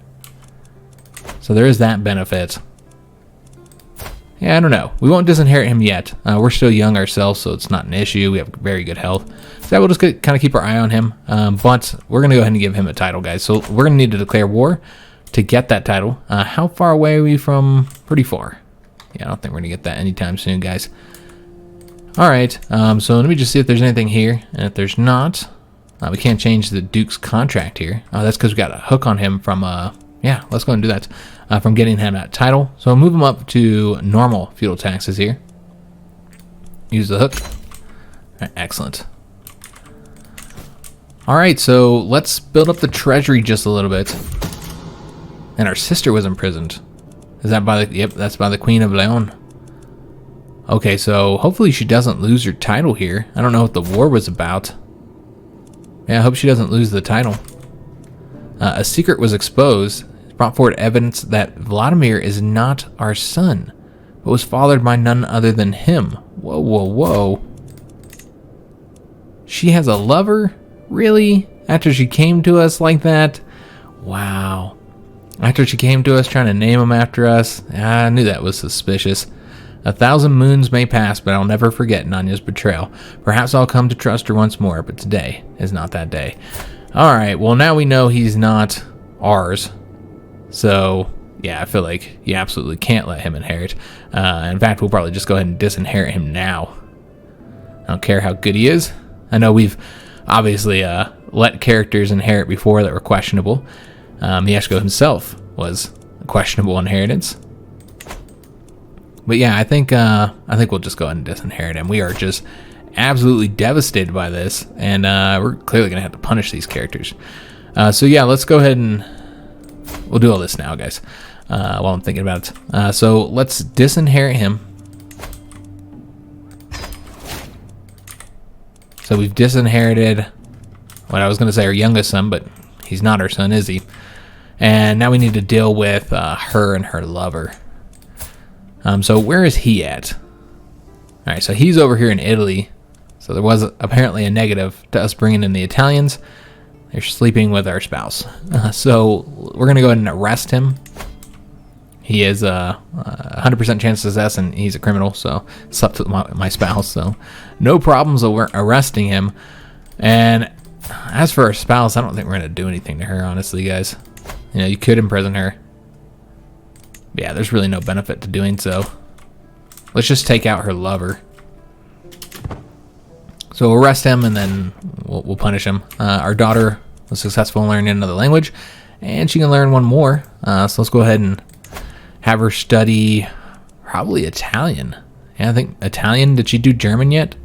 So there is that benefit. Yeah, I don't know. We won't disinherit him yet. We're still young ourselves, so it's not an issue. We have very good health. So we'll just kind of keep our eye on him. But we're going to go ahead and give him a title, guys. So we're going to need to declare war to get that title. How far away are we from? Pretty far. Yeah, I don't think we're going to get that anytime soon, guys. Alright, so let me just see if there's anything here. And if there's not, we can't change the Duke's contract here. That's because we got a hook on him from, yeah, let's go and do that. From getting him that title. So I'll move him up to normal feudal taxes here. Use the hook. Right, excellent. Alright, so let's build up the treasury just a little bit. And our sister was imprisoned. Is that by the, yep, that's by the Queen of Leon. Okay, so hopefully she doesn't lose her title here. I don't know what the war was about. Yeah, I hope she doesn't lose the title. A secret was exposed. It brought forward evidence that Vladimir is not our son, but was fathered by none other than him. Whoa, whoa, whoa. She has a lover? Really? After she came to us like that? Wow. After she came to us trying to name him after us? I knew that was suspicious. 1,000 moons may pass, but I'll never forget Nanya's betrayal. Perhaps I'll come to trust her once more, but today is not that day. Alright, well now we know he's not ours. So, yeah, I feel like you absolutely can't let him inherit. In fact, we'll probably just go ahead and disinherit him now. I don't care how good he is. I know we've obviously let characters inherit before that were questionable. Mieszko himself was a questionable inheritance. But yeah, I think we'll just go ahead and disinherit him. We are just absolutely devastated by this, and we're clearly gonna have to punish these characters. So yeah, let's go ahead and we'll do all this now, guys. While I'm thinking about it, so let's disinherit him. So we've disinherited what I was gonna say our youngest son, but he's not our son, is he? And now we need to deal with her and her lover. So where is he at? Alright, so he's over here in Italy. So there was apparently a negative to us bringing in the Italians. They're sleeping with our spouse. So we're going to go ahead and arrest him. He is a 100% chance of success, and he's a criminal, so slept with my spouse. So no problems with arresting him. And as for our spouse, I don't think we're going to do anything to her, honestly, guys. You know, you could imprison her. Yeah, there's really no benefit to doing so. Let's just take out her lover. So we'll arrest him, and then we'll punish him. Our daughter was successful in learning another language, and she can learn one more. So let's go ahead and have her study probably Italian. Yeah, I think Italian. Did she do German yet?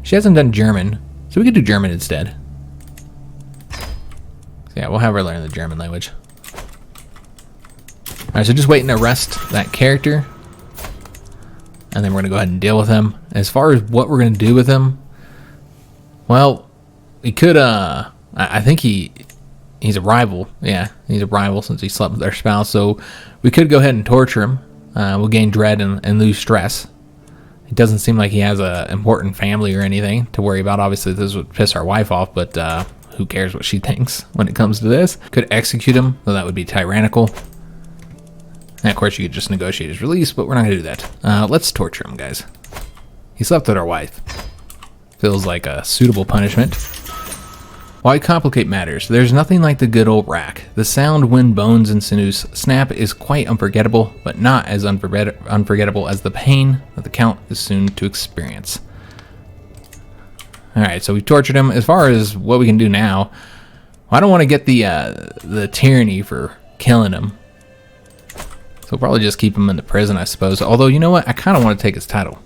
She hasn't done German, so we could do German instead. So yeah, we'll have her learn the German language. Alright, so just waiting to arrest that character. And then we're going to go ahead and deal with him. As far as what we're going to do with him, well, we could, I think he he's a rival. Yeah, he's a rival since he slept with their spouse. So we could go ahead and torture him. We'll gain dread and lose stress. It doesn't seem like he has a important family or anything to worry about. Obviously, this would piss our wife off, but who cares what she thinks when it comes to this? Could execute him, though that would be tyrannical. And of course, you could just negotiate his release, but we're not going to do that. Let's torture him, guys. He slept with our wife. Feels like a suitable punishment. Why complicate matters? There's nothing like the good old rack. The sound when bones and sinews snap is quite unforgettable, but not as unforgettable as the pain that the Count is soon to experience. Alright, so we've tortured him. As far as what we can do now, I don't want to get the tyranny for killing him. So we'll probably just keep him in the prison, I suppose. Although, you know what? I kind of want to take his title.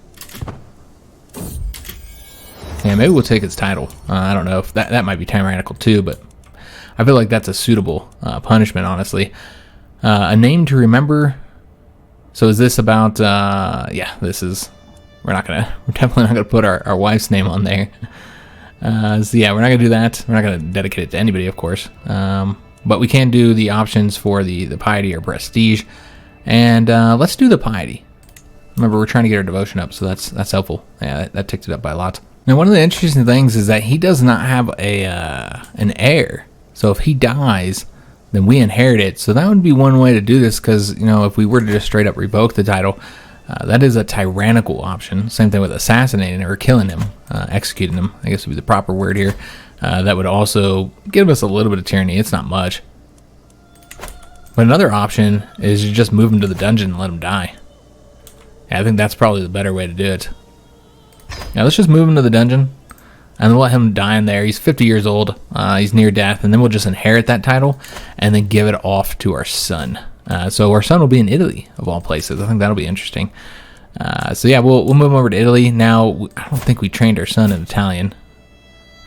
Yeah, maybe we'll take his title. I don't know if that might be tyrannical too, but I feel like that's a suitable punishment, honestly. A name to remember. So is this about? Yeah, this is. We're definitely not gonna put our wife's name on there. So yeah, we're not gonna do that. We're not gonna dedicate it to anybody, of course. But we can do the options for the piety or prestige, and let's do the piety. Remember, we're trying to get our devotion up, so that's helpful. Yeah, that ticked it up by a lot. Now, one of the interesting things is that he does not have an heir. So if he dies, then we inherit it. So that would be one way to do this, because, you know, if we were to just straight up revoke the title, that is a tyrannical option. Same thing with assassinating or killing him, executing him, I guess would be the proper word here. That would also give us a little bit of tyranny. It's not much. But another option is you just move him to the dungeon and let him die. Yeah, I think that's probably the better way to do it. Now let's just move him to the dungeon and let him die in there. He's 50 years old. He's near death, and then we'll just inherit that title and then give it off to our son. So our son will be in Italy, of all places. I think that'll be interesting. So yeah, we'll move him over to Italy. Now, I don't think we trained our son in Italian.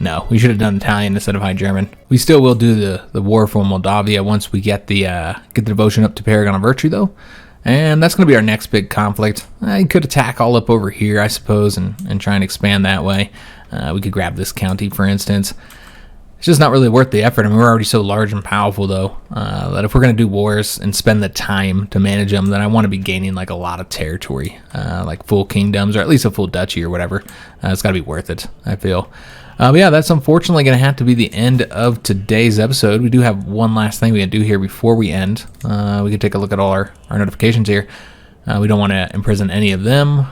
No, we should have done Italian instead of High German. We still will do the war for Moldavia once we get the devotion up to Paragon of Virtue, though. And that's going to be our next big conflict. He could attack all up over here, I suppose, and try and expand that way. We could grab this county, for instance. It's just not really worth the effort. I mean, we're already so large and powerful, though, that if we're going to do wars and spend the time to manage them, then I want to be gaining like a lot of territory, like full kingdoms or at least a full duchy or whatever. It's got to be worth it, I feel. But yeah, that's unfortunately going to have to be the end of today's episode. We do have one last thing we can do here before we end. We can take a look at all our notifications here. We don't want to imprison any of them.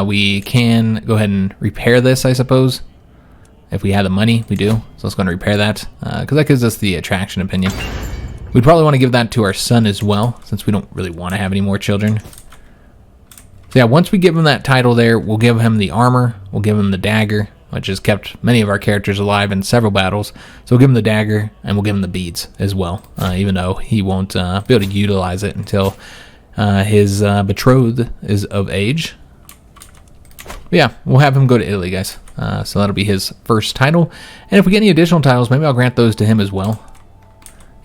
We can go ahead and repair this, I suppose. If we have the money, we do. So let's go and repair that, because that gives us the attraction opinion. We'd probably want to give that to our son as well, since we don't really want to have any more children. So yeah, once we give him that title there, we'll give him the armor, we'll give him the dagger, which has kept many of our characters alive in several battles. So we'll give him the dagger, and we'll give him the beads as well, even though he won't be able to utilize it until his betrothed is of age. But yeah, we'll have him go to Italy, guys. So that'll be his first title. And if we get any additional titles, maybe I'll grant those to him as well.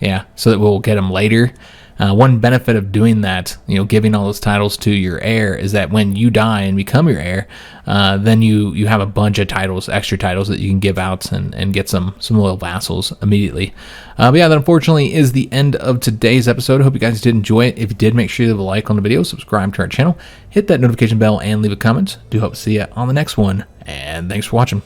Yeah, so that we'll get him later. One benefit of doing that, you know, giving all those titles to your heir, is that when you die and become your heir, then you have a bunch of titles, extra titles that you can give out and get some loyal vassals immediately. But yeah, that unfortunately is the end of today's episode. I hope you guys did enjoy it. If you did, make sure you leave a like on the video, subscribe to our channel, hit that notification bell, and leave a comment. Do hope to see you on the next one, and thanks for watching.